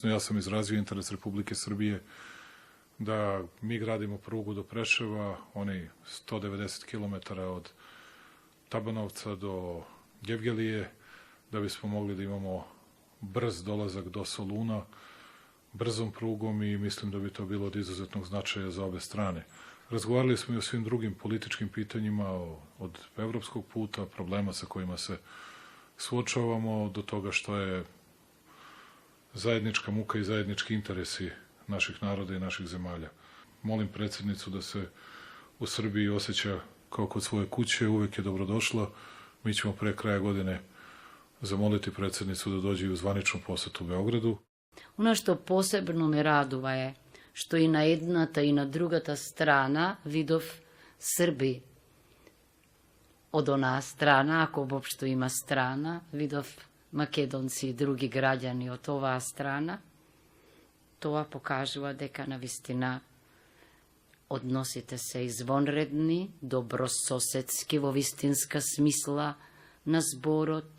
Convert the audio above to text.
Ja sam izrazio interes Republike Srbije da mi gradimo prugu do Preševa, oni 190 km od Tabanovca do Gevgelije, da bismo mogli da imamo brz dolazak do Soluna, brzom prugom i mislim da bi to bilo od izuzetnog značaja za obe strane. Razgovarali smo i o svim drugim političkim pitanjima, od evropskog puta, problema sa kojima se suočavamo, do toga što je zajednička muka i zajednički interesi naših naroda i naših zemalja. Molim predsjednicu da se u Srbiji osjeća kao kod svoje kuće, uvek je dobrodošla. Mi ćemo pre kraja godine zamoliti predsjednicu da dođe u zvaničnu posetu u Beogradu. Ono što posebno me radува je što i na jedната i na другата strana видов Srbi od ona strana, ako uopšte ima strana, видов Македонци и други граѓани од оваа страна, тоа покажува дека навистина односите се извонредни, добрососедски во вистинска смисла на зборот